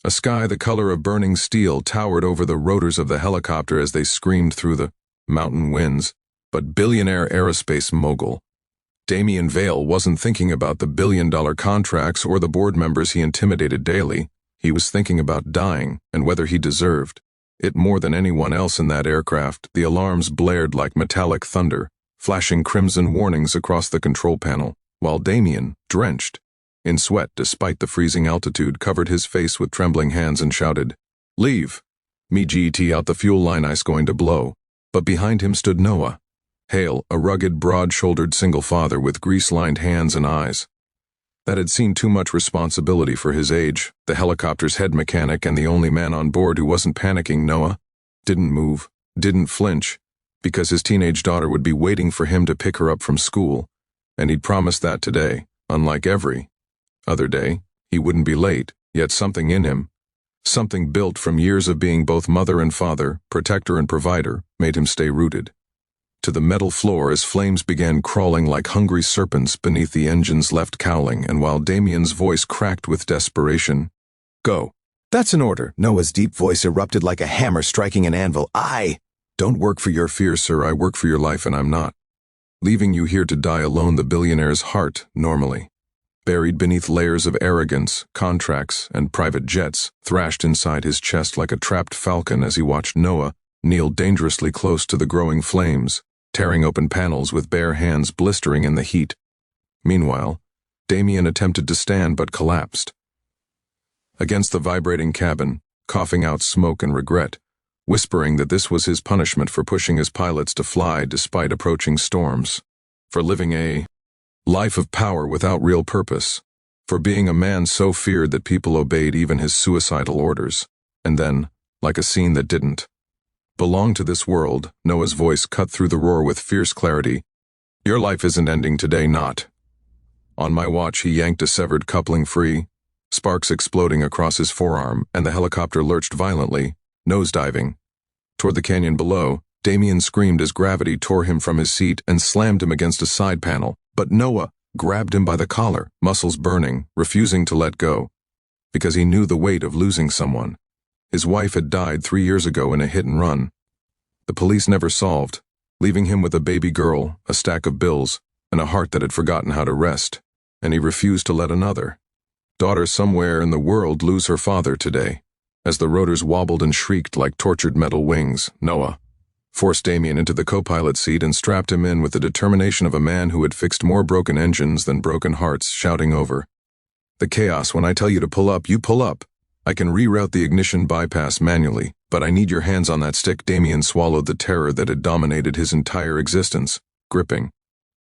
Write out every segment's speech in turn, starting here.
A sky the color of burning steel towered over the rotors of the helicopter as they screamed through the mountain winds. But billionaire aerospace mogul Damian Vale wasn't thinking about the billion-dollar contracts or the board members he intimidated daily. He was thinking about dying and whether he deserved it more than anyone else in that aircraft. The alarms blared like metallic thunder, flashing crimson warnings across the control panel, while Damian, drenched in sweat despite the freezing altitude, covered his face with trembling hands and shouted, "Leave! Me GT out the fuel line, ice going to blow." But behind him stood Noah, Hale, a rugged, broad-shouldered single father with grease-lined hands and eyes that had seen too much responsibility for his age, the helicopter's head mechanic and the only man on board who wasn't panicking. Noah didn't move, didn't flinch, because his teenage daughter would be waiting for him to pick her up from school, and he'd promised that today, unlike every other day, he wouldn't be late. Yet something in him, something built from years of being both mother and father, protector and provider, made him stay rooted to the metal floor as flames began crawling like hungry serpents beneath the engine's left cowling, and while Damian's voice cracked with desperation, "Go." "That's an order." Noah's deep voice erupted like a hammer striking an anvil. "I don't work for your fear, sir. I work for your life, and I'm not leaving you here to die alone." The billionaire's heart, normally buried beneath layers of arrogance, contracts, and private jets, thrashed inside his chest like a trapped falcon as he watched Noah kneel dangerously close to the growing flames, tearing open panels with bare hands blistering in the heat. Meanwhile, Damian attempted to stand but collapsed against the vibrating cabin, coughing out smoke and regret, whispering that this was his punishment for pushing his pilots to fly despite approaching storms, for living a life of power without real purpose, for being a man so feared that people obeyed even his suicidal orders. And then, like a scene that didn't belong to this world, Noah's voice cut through the roar with fierce clarity. "Your life isn't ending today, not on my watch." He yanked a severed coupling free, sparks exploding across his forearm, and the helicopter lurched violently, nosediving toward the canyon below. Damian screamed as gravity tore him from his seat and slammed him against a side panel, but Noah grabbed him by the collar, muscles burning, refusing to let go, because he knew the weight of losing someone. His wife had died 3 years ago in a hit and run. The police never solved, leaving him with a baby girl, a stack of bills, and a heart that had forgotten how to rest, and he refused to let another daughter somewhere in the world lose her father today. As the rotors wobbled and shrieked like tortured metal wings, Noah forced Damian into the co-pilot seat and strapped him in with the determination of a man who had fixed more broken engines than broken hearts, shouting over the chaos, "When I tell you to pull up, you pull up. I can reroute the ignition bypass manually, but I need your hands on that stick." Damian swallowed the terror that had dominated his entire existence, gripping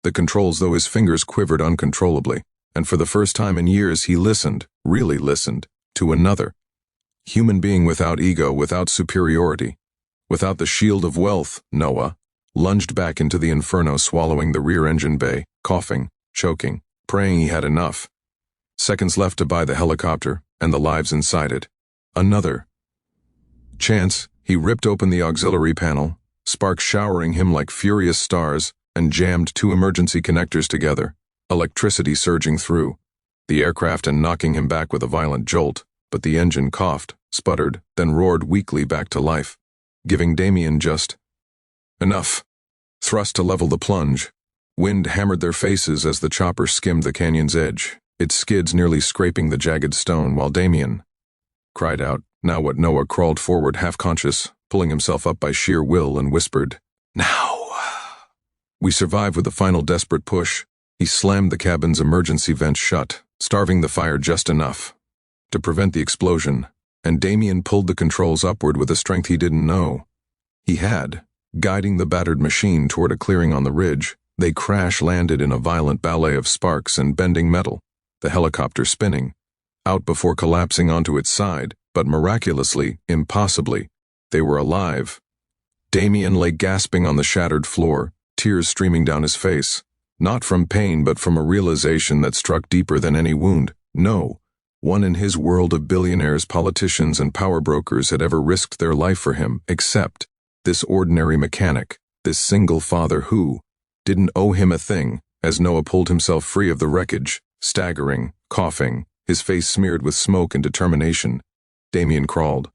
the controls though his fingers quivered uncontrollably, and for the first time in years he listened, really listened, to another human being without ego, without superiority, without the shield of wealth. Noah lunged back into the inferno, swallowing the rear engine bay, coughing, choking, praying he had enough seconds left to buy the helicopter and the lives inside it. Another chance. He ripped open the auxiliary panel, sparks showering him like furious stars, and jammed 2 emergency connectors together, electricity surging through the aircraft and knocking him back with a violent jolt. But the engine coughed, sputtered, then roared weakly back to life, giving Damian just enough thrust to level the plunge. Wind hammered their faces as the chopper skimmed the canyon's edge, its skids nearly scraping the jagged stone, while Damian cried out. Now what? Noah crawled forward, half-conscious, pulling himself up by sheer will, and whispered, "Now." We survived with a final desperate push. He slammed the cabin's emergency vent shut, starving the fire just enough to prevent the explosion, and Damian pulled the controls upward with a strength he didn't know he had, guiding the battered machine toward a clearing on the ridge. They crash-landed in a violent ballet of sparks and bending metal, the helicopter spinning out before collapsing onto its side, but miraculously, impossibly, they were alive. Damian lay gasping on the shattered floor, tears streaming down his face, not from pain but from a realization that struck deeper than any wound. No one in his world of billionaires, politicians, and power brokers had ever risked their life for him, except this ordinary mechanic, this single father who didn't owe him a thing. As Noah pulled himself free of the wreckage, staggering, coughing, his face smeared with smoke and determination, Damien crawled.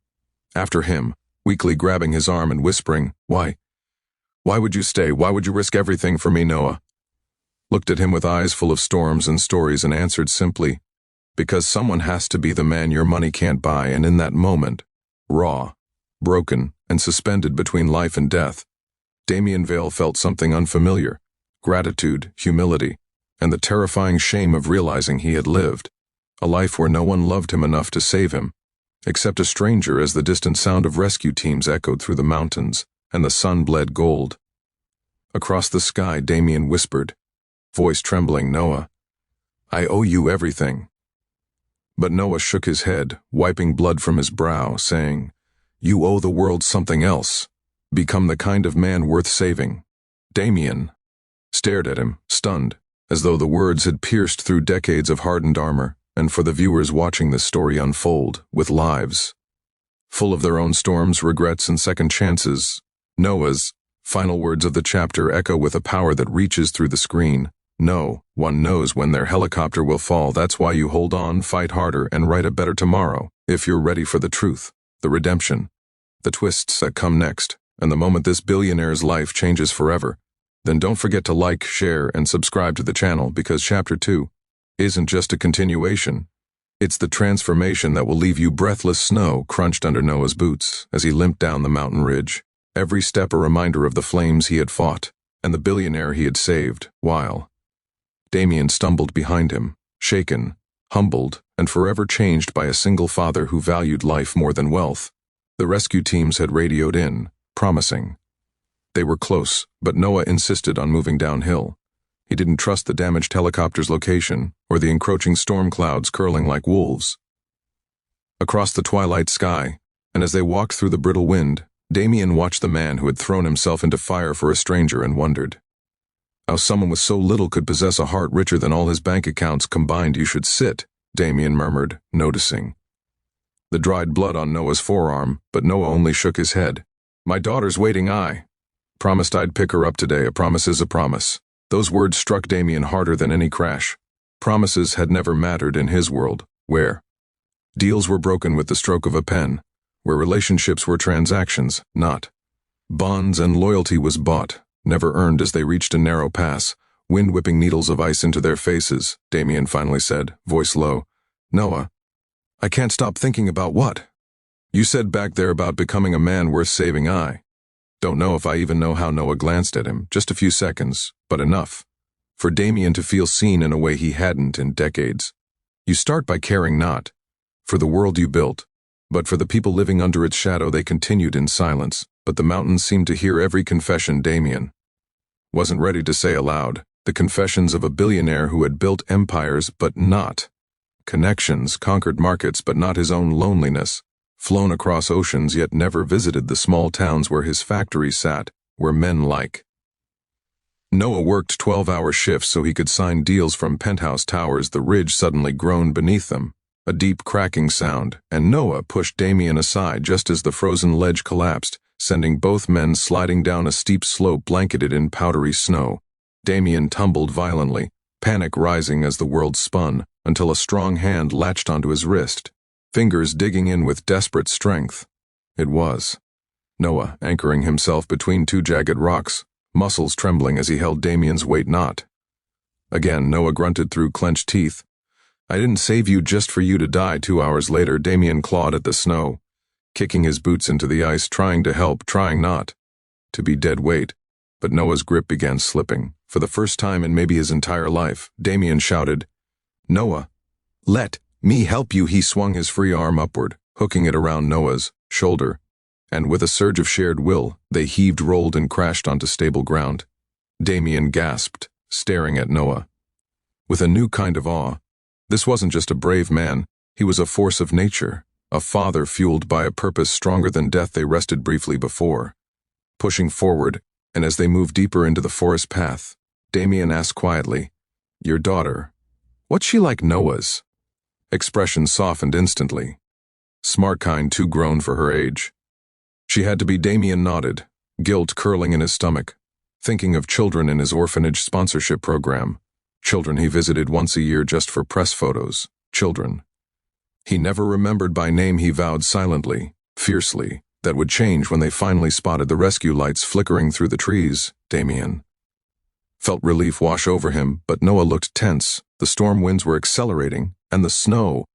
After him, weakly grabbing his arm and whispering, "Why? Why would you stay? Why would you risk everything for me, Noah?" Looked at him with eyes full of storms and stories and answered simply, "Because someone has to be the man your money can't buy," and in that moment, raw, broken, and suspended between life and death, Damien Vale felt something unfamiliar: gratitude, humility, and the terrifying shame of realizing he had lived a life where no one loved him enough to save him, except a stranger, as the distant sound of rescue teams echoed through the mountains and the sun bled gold. Across the sky, Damien whispered, voice trembling, "Noah, I owe you everything." But Noah shook his head, wiping blood from his brow, saying, "You owe the world something else. Become the kind of man worth saving." Damien stared at him, stunned, as though the words had pierced through decades of hardened armor, and for the viewers watching this story unfold, with lives full of their own storms, regrets, and second chances, Noah's final words of the chapter echo with a power that reaches through the screen. "No one knows when their helicopter will fall. That's why you hold on, fight harder, and write a better tomorrow, if you're ready for the truth, the redemption, the twists that come next, and the moment this billionaire's life changes forever. Then don't forget to like, share, and subscribe to the channel, because Chapter 2 isn't just a continuation. It's the transformation that will leave you breathless snow crunched under Noah's boots as he limped down the mountain ridge, every step a reminder of the flames he had fought and the billionaire he had saved, while Damien stumbled behind him, shaken, humbled, and forever changed by a single father who valued life more than wealth. The rescue teams had radioed in, promising. They were close, but Noah insisted on moving downhill. He didn't trust the damaged helicopter's location or the encroaching storm clouds curling like wolves. Across the twilight sky, and as they walked through the brittle wind, Damien watched the man who had thrown himself into fire for a stranger and wondered how someone with so little could possess a heart richer than all his bank accounts combined. "You should sit," Damien murmured, noticing the dried blood on Noah's forearm, but Noah only shook his head. "My daughter's waiting. I promised I'd pick her up today. A promise is a promise." Those words struck Damien harder than any crash. Promises had never mattered in his world, where deals were broken with the stroke of a pen, where relationships were transactions, not bonds, and loyalty was bought, never earned. As they reached a narrow pass, wind whipping needles of ice into their faces, Damien finally said, voice low, "Noah, I can't stop thinking about what you said back there about becoming a man worth saving. I don't know if I even know how." Noah glanced at him, just a few seconds, but enough for Damien to feel seen in a way he hadn't in decades. "You start by caring not for the world you built, but for the people living under its shadow." They continued in silence, but the mountains seemed to hear every confession Damien wasn't ready to say aloud. The confessions of a billionaire who had built empires but not connections, conquered markets but not his own loneliness, flown across oceans yet never visited the small towns where his factories sat, where men like Noah worked 12-hour shifts so he could sign deals from penthouse towers. The ridge suddenly groaned beneath them, a deep cracking sound, and Noah pushed Damien aside just as the frozen ledge collapsed, sending both men sliding down a steep slope blanketed in powdery snow. Damien tumbled violently, panic rising as the world spun, until a strong hand latched onto his wrist, fingers digging in with desperate strength. It was Noah, anchoring himself between two jagged rocks, muscles trembling as he held Damien's weight. Not again, Noah grunted through clenched teeth. "I didn't save you just for you to die." 2 hours later, Damien clawed at the snow, kicking his boots into the ice, trying to help, trying not to be dead weight. But Noah's grip began slipping. For the first time in maybe his entire life, Damien shouted, "Noah, let me help you." He swung his free arm upward, hooking it around Noah's shoulder, and with a surge of shared will, they heaved, rolled, and crashed onto stable ground. Damien gasped, staring at Noah with a new kind of awe. This wasn't just a brave man, he was a force of nature, a father fueled by a purpose stronger than death. They rested briefly before pushing forward, and as they moved deeper into the forest path, Damien asked quietly, "Your daughter, what's she like?" Noah's expression softened instantly. Smart kind, too grown for her age. She had to be. Damien nodded, guilt curling in his stomach, thinking of children in his orphanage sponsorship program, children he visited once a year just for press photos, children He never remembered by name. He vowed silently, fiercely, that would change when they finally spotted the rescue lights flickering through the trees. Damien felt relief wash over him, but Noah looked tense. The storm winds were accelerating, and the snow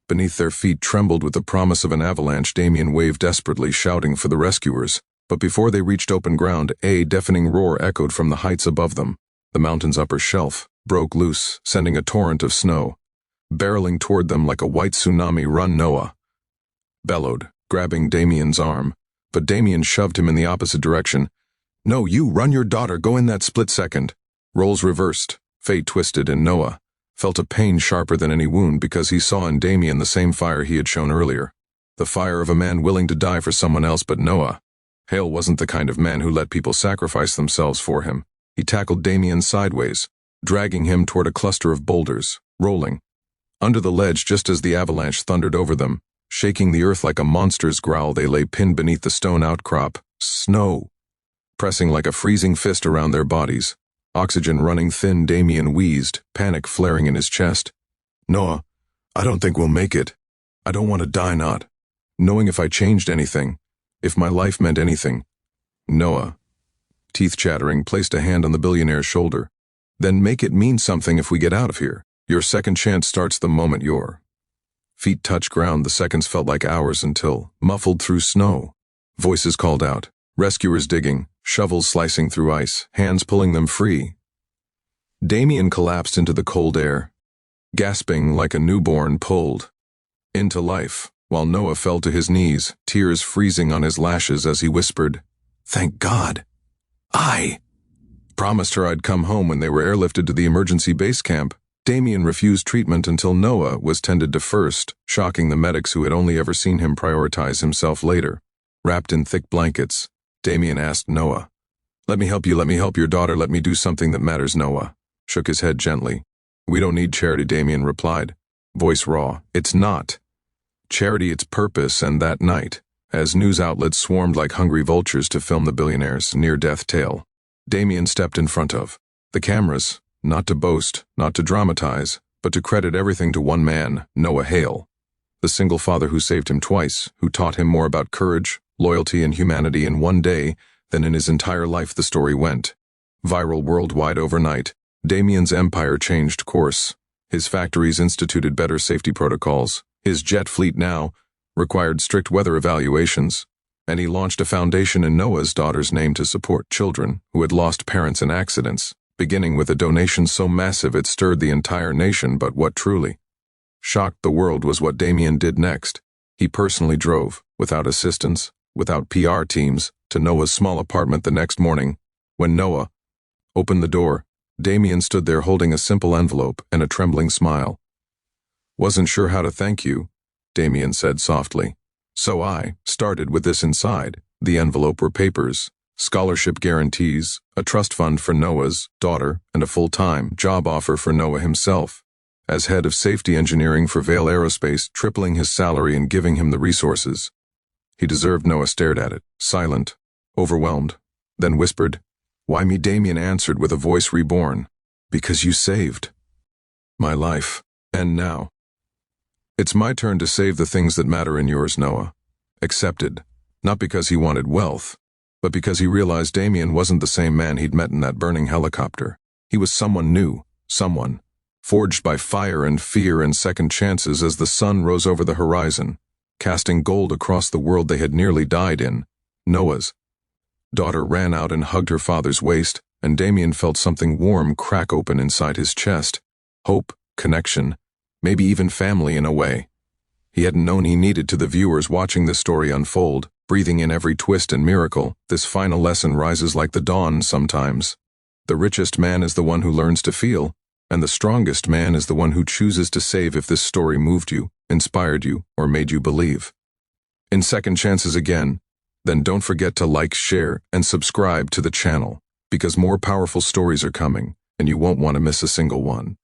beneath their feet trembled with the promise of an avalanche. Damien waved desperately, shouting for the rescuers. But before they reached open ground, a deafening roar echoed from the heights above them. The mountain's upper shelf broke loose, sending a torrent of snow barreling toward them like a white tsunami. Run, Noah bellowed, grabbing Damien's arm. But Damien shoved him in the opposite direction. No, you run, your daughter. Go in that split second. Roles reversed, fate twisted, and Noah felt a pain sharper than any wound because he saw in Damien the same fire he had shown earlier. The fire of a man willing to die for someone else. But Noah Hale wasn't the kind of man who let people sacrifice themselves for him. He tackled Damien sideways, dragging him toward a cluster of boulders, rolling under the ledge just as the avalanche thundered over them, shaking the earth like a monster's growl. They lay pinned beneath the stone outcrop, snow pressing like a freezing fist around their bodies, oxygen running thin. Damien wheezed, panic flaring in his chest. Noah, I don't think we'll make it. I don't want to die not knowing if I changed anything, if my life meant anything. Noah, teeth chattering, placed a hand on the billionaire's shoulder. Then make it mean something if we get out of here. Your second chance starts the moment your feet touch ground. The seconds felt like hours until, muffled through snow, voices called out. Rescuers digging, shovels slicing through ice, hands pulling them free. Damien collapsed into the cold air, gasping like a newborn pulled into life, while Noah fell to his knees, tears freezing on his lashes as he whispered, Thank God. I promised her I'd come home when they were airlifted to the emergency base camp. Damien refused treatment until Noah was tended to first, shocking the medics who had only ever seen him prioritize himself later. Wrapped in thick blankets, Damien asked Noah, Let me help you, let me help your daughter, let me do something that matters. Noah shook his head gently. We don't need charity, Damien replied, voice raw. It's not charity, it's purpose. And that night, as news outlets swarmed like hungry vultures to film the billionaire's near-death tale, Damien stepped in front of the cameras, not to boast, not to dramatize, but to credit everything to one man, Noah Hale, the single father who saved him twice, who taught him more about courage, loyalty, and humanity in one day than in his entire life. The story went viral worldwide overnight. Damien's empire changed course. His factories instituted better safety protocols. His jet fleet now required strict weather evaluations, and he launched a foundation in Noah's daughter's name to support children who had lost parents in accidents, beginning with a donation so massive it stirred the entire nation. But what truly shocked the world was what Damien did next. He personally drove, without assistance, without PR teams, to Noah's small apartment the next morning. When Noah opened the door, Damien stood there holding a simple envelope and a trembling smile. Wasn't sure how to thank you, Damien said softly. So I started with this inside. The envelope were papers, scholarship guarantees, a trust fund for Noah's daughter, and a full-time job offer for Noah himself as head of safety engineering for Vale Aerospace, tripling his salary and giving him the resources he deserved. Noah stared at it, silent, overwhelmed, then whispered, Why me? Damien answered with a voice reborn, Because you saved my life, and now it's my turn to save the things that matter in yours. Noah accepted, not because he wanted wealth, but because he realized Damien wasn't the same man he'd met in that burning helicopter. He was someone new, someone forged by fire and fear and second chances. As the sun rose over the horizon, casting gold across the world they had nearly died in, Noah's daughter ran out and hugged her father's waist, and Damien felt something warm crack open inside his chest. Hope, connection, maybe even family in a way he hadn't known he needed. To the viewers watching this story unfold, breathing in every twist and miracle, this final lesson rises like the dawn sometimes. The richest man is the one who learns to feel, and the strongest man is the one who chooses to save. If this story moved you, inspired you, or made you believe in second chances again, then don't forget to like, share, and subscribe to the channel, because more powerful stories are coming, and you won't want to miss a single one.